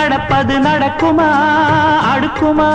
நடப்பது நடக்குமா அடுக்குமா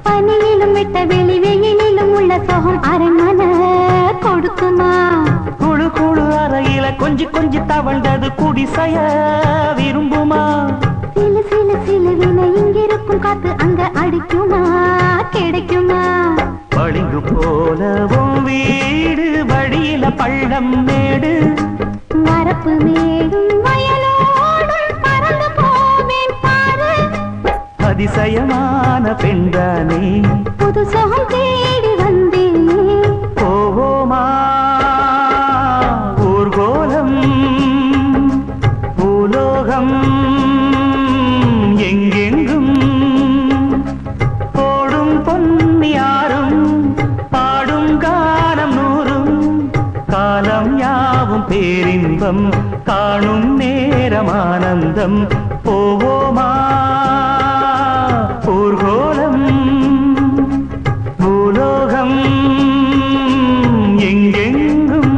பனியிலும் விட்ட வெளி வெயிலிலும் உள்ள சோகம் அரண்மனை கொடுக்குமா குழு குழு அறையில கொஞ்சி கொஞ்சி தவழ்ந்தது குடிசைய விரும்புமா சிலு சிலு சிலுவின இங்கிருக்கும் காத்து அங்க அடிக்குமா கிடைக்குமா பளிங்கு போலவும் வீடு வழியில பள்ளம் மேடு வரப்பு மேடும் வயலோடும் பறந்து போவேன் பாரு அதிசயமான பெண்தானே புது சோகம் தேடி வந்தேனே போவோமா ஊர்கோலம் பூலோகம் எங்கெங்கும் போடும் பொன்னியாரும் பாடும் காலம் நூறும் காலம் யாவும் பேரின்பம் காணும் நேரமானந்தம் போவோமா ஊர்கோலம் பூலோகம் எங்கெங்கும்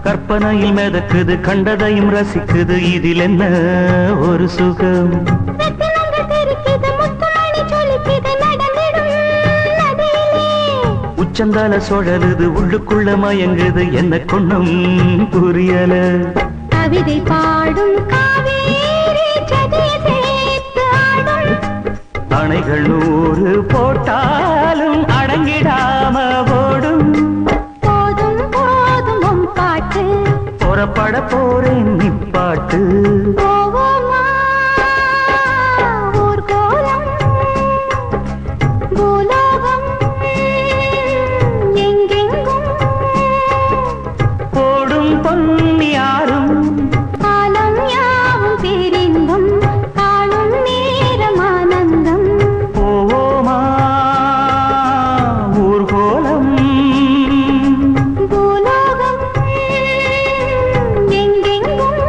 கற்பனையில் மிதக்குது கண்டதையும் ரசிக்குது இதில் என்ன ஒரு சுகம் உச்சந்தால சுழலுது உள்ளுக்குள்ள மயங்குது என்ன கொண்ணும் புரியல கவிதை பாடும் காவேரி சேர்த்து ஆடும் அணைகள் 100 போட்டாலும் அடங்கிடாம ஓடும் போதும் போதும் பாட்டு புறப்பட போறேன் நிப்பாட்டு போவோமா ஊர்கோலம் பூலோகம் எங்கெங்கும் போடும் பொன்னியாரும் காலம் யாவும் பேரின்பம் காணும் நேரமானந்தம் போவோமா ஊர்கோலம் பூலோகம் எங்கெங்கும்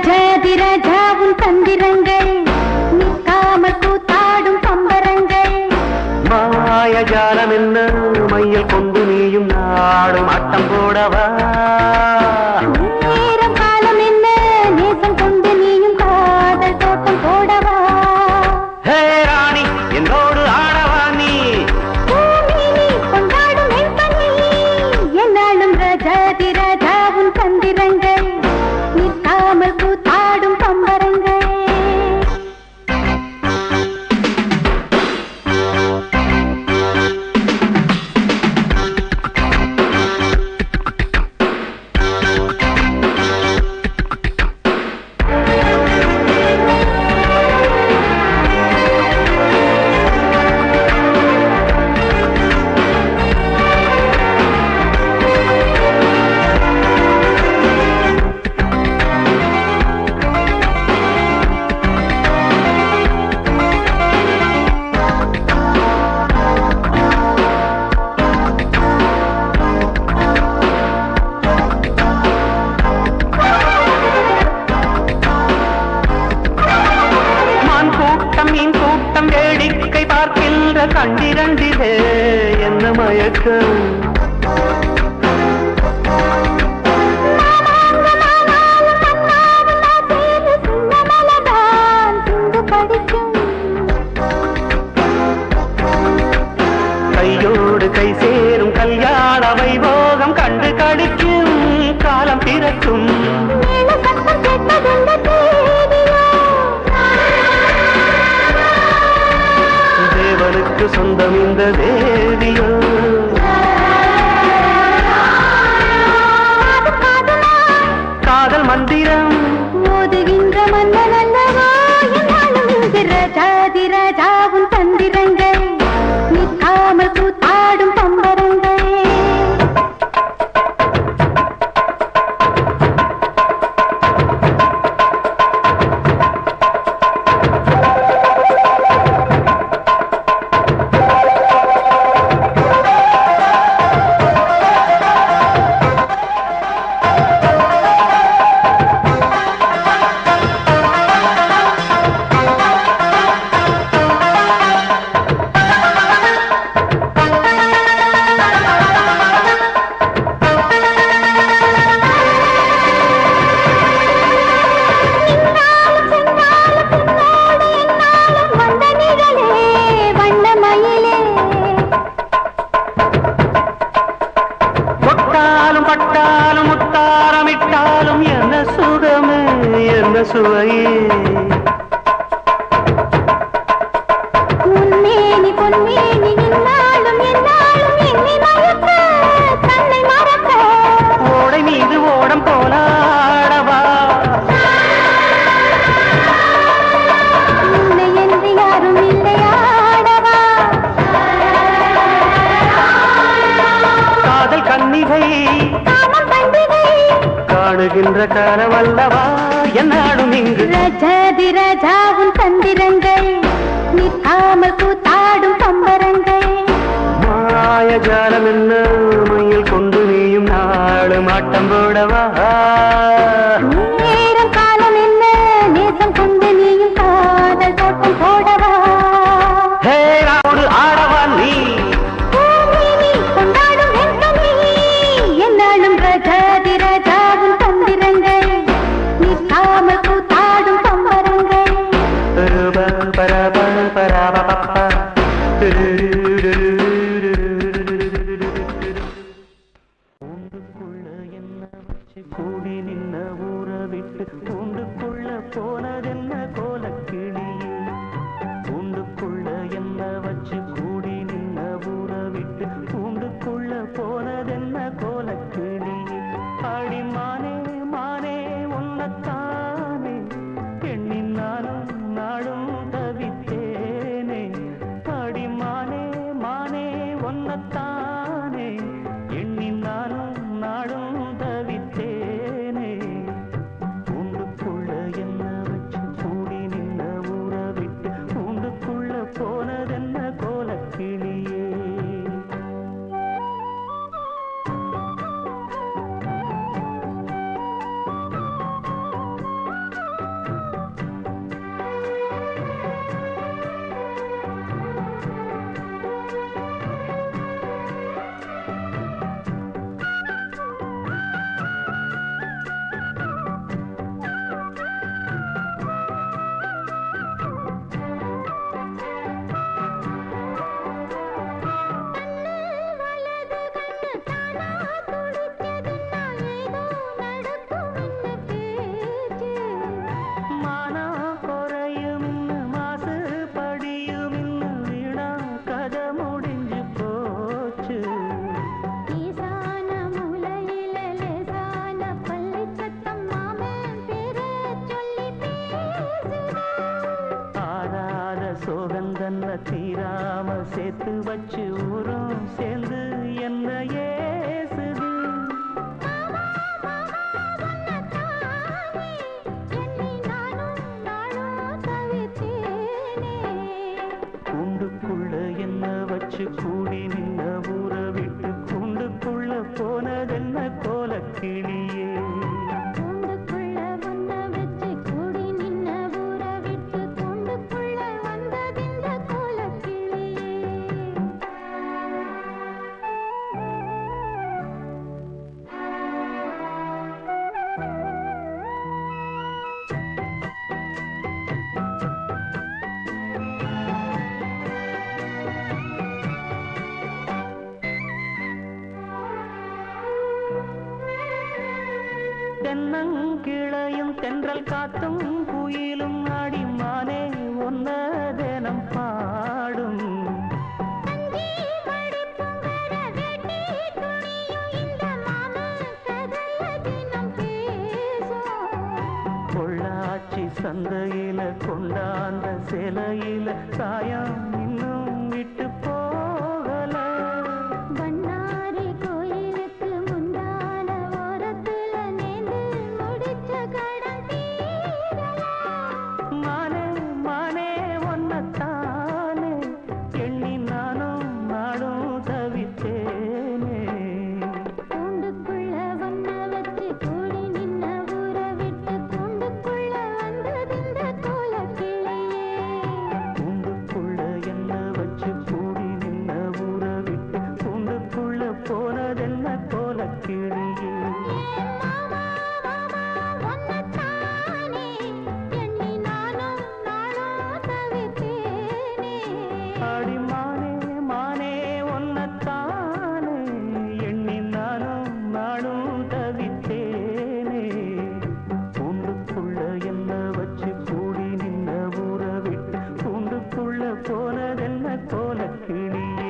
ராஜாதிராஜாவும் தந்திரங்கள் நிற்காமல் கூத்தாடும் பம்பரங்கள் மாயஜாலம் என்ன மையல் கொண்டு நீயும் நாடும் ஆட்டம் போடவா நேரம் காலம் என்ன நேசம் கொண்டு நீயும் காதல் தோட்டம் போடவா ஹே ராணி என்னோடு ஆடவா நீ பூமினி கொண்டாடும் வெண்பனி என்னாலும் ராஜாதிராஜாவும் தந்திரங்கள் நிற்காமல் கூத்தாடும் பம்பரங்கள் கண்டிரண்டிலே என்ன மயக்கம் வந்த தேவியோ காதல் மந்திரம் மோதுகின்ற மன்னன் அல்லவா என்னாலும் இங்கு ராஜாதி ராஜாவும் தந்திரங்கள் நிற்காமல் கூத்தாடும் பம்பரங்கள் சுவையே உன்மேனி பொன்மேனி என்னாலும் என்னாலும் என்னை மயக்க தன்னை மறக்க ஓடை மீது ஓடம் போலாடவா உன்னை என்று யாரும் இல்லையாடவா காதல் கன்னிகை காமம் பண்டிகை காணுகின்ற காலமல்லவா என்னாடும் இங்கு ராஜாதி ராஜாவும் தந்திரங்கள் நிற்காமல் கூத்தாடும் பம்பரங்கள் மாயஜாலம் என்ன மையில் கொண்டு நீயும் நாளும் ஆட்டம் போடவா நேரம் காலம் என்ன நேசம் கொண்டு நீயும் காதல் தோட்டம் போடவா ஹே ராவுடு ஆடவா நீ நீ கொண்டாடும் வெண்கனி என்னாலும் ராஜாதி ராஜாவும் தந்திரங்கள் நிற்காமல் கூத்தாடும் பம்பரங்கள் கூடி நின்ன ஊற விட்டு கூண்டுக்குள்ள போனதென்ன கோலக்கிளியே கூண்டுக்குள்ள என்ன வச்சு கூடி நின்ன ஊற விட்டு கூண்டுக்குள்ள போனதென்ன கோலக்கிளியே ஆடி மானே மானே உன்னத்தானே பெண்ணின் நானும் நாடும் தவித்தேனே ஆடி மானே மானே உன்னத்தானே எண்ணின் நானும் நாடும் தவித்தேனே கூண்டுக்குள்ள என்ன வச்சு கூடி நின்ன ஊற விட்டு கூண்டுக்குள்ள போனதென்ன கோலக்கிளியே தீராம சேர்த்து வச்சு ஊரும் சேர்ந்து என்ன ஏசுது கூண்டுக்குள்ள என்ன வச்சு கூடி நின்ன ஊற விட்டு கூண்டுக்குள்ள போனதென்ன கோலக்கிளியே தென்னங்கிளையும் தென்றல் காத்தும் குயிலும் ஆடி மானே ஒன்ன தினம் பாடும் சந்தையில கொண்டாந்த சிலையில சாயம் இன்னும் விட்டு போகல. பண்ணாரி கோயிலுக்கு முந்தான ஓரத்துல நேர்ந்து முடிச்ச கடன் தீரல. மானே மானே ஒன்னத்தானே எண்ணி நானும் நாடும் தவித்தேனே. கூண்டுக்குள்ள ஒன்ன வச்சு கூடி நின்ன ஊரை விட்டு கூண்டுக்குள்ள வந்ததிந்த கோலக்கிளியே. கூண்டுக்குள்ள என்ன வச்சு கூடி நின்ன ஊரை விட்டு கூண்டுக்குள்ள போனதென்ன கோலக்கிளியே. மாமா மாமா ஒன்னத்தானே எண்ணி நானும் நாளும் தவித்தேனே. ஆடி மானே மானே ஒன்னத்தானே எண்ணி நானும் நாடும் தவித்தேனே. கூண்டுக்குள்ள என்ன வச்சு கூடி நின்ன ஊரை விட்டு கூண்டுக்குள்ள போனதென்ன கோலக்கிளியே.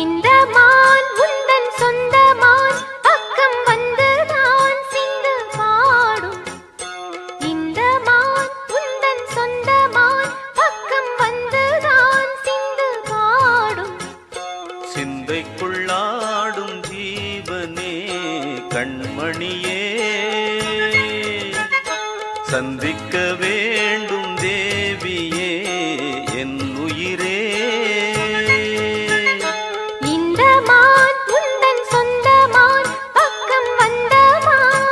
இந்த மான் உந்தன் சொந்த மான் பக்கம் வந்து நான் சிந்து பாடும். இந்த மான் உந்தன் சொந்த மான் பக்கம் வந்து நான் சிந்து பாடும். சிந்தைக்குள்ளாடும் ஜீவனே கண்மணியே, சந்திக்க வேண்டும் தேவியே என் உயிரே. இந்த மான் உந்தன் சொந்த மான் பக்கம் வந்த மான்.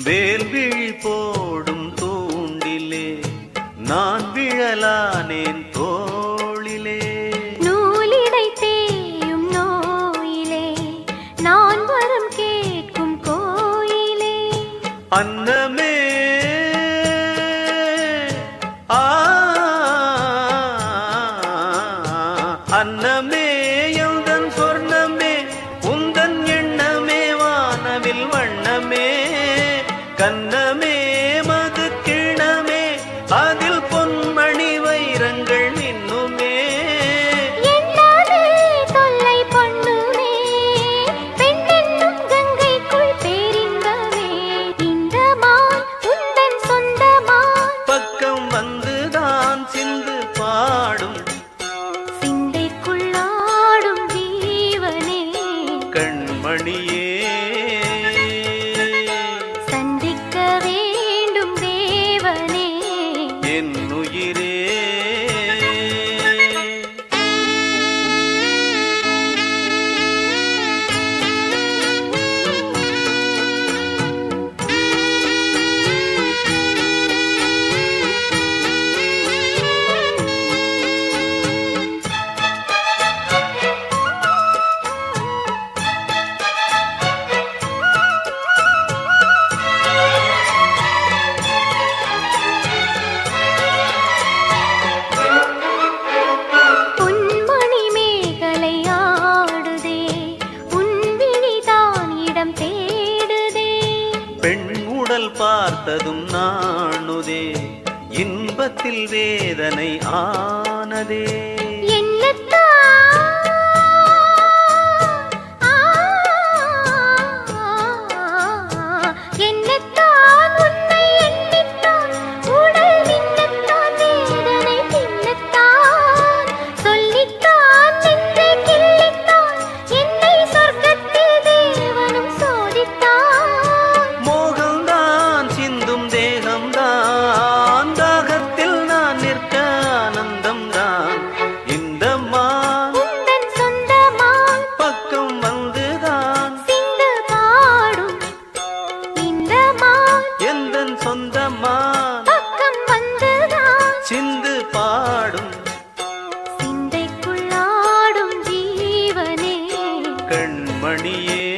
வேல்விழி போடும் தூண்டிலே நான் விழலானேன் தோளிலே. நூலிடை தேயும் நோயிலே நான் வரம் கேட்கும் கோயிலே. அன்னமே ஆ அன்னமே எந்தன் சொர்ணமே உந்தன் எண்ணமே வானவில் வண்ணமே. கண்ணமே மது கிணமே அதில் பொன்மணி வைரங்கள் மின்னுமே. என்னாலே தொல்லை பண்ணுமே பெண்ணென்னும் கங்கைக்குள் பேரின்பமே. இந்த மான் உந்தன் சொந்த மான் பக்கம் வந்துதான் சிந்து பாடும். சிந்தைக்குள்ளாடும் ஜீவனே கண்மணியே, சந்திக்க வேண்டும் தேவனே என் உயிரே. பொன்மணி மேகலை ஆடுதே உன் விழிதான் இடம் தேடுதே. பெண் உடல் பார்த்ததும் நாணுதே இன்பத்தில் வேதனை ஆனதே. என்னத்தான் உன்னை எண்ணித்தான் உடல் மின்னத்தான் வேதனை தின்னத்தான் சொல்லித்தான் நெஞ்சை கிள்ளித்தான் என்னை சொர்க்கத்தில் தேவனும் சோதித்தான். மோகம்தான் சிந்தும் தேகம்தான் தாகத்தில் நான் நிற்க ஆனந்தம்தான். கண்மணியே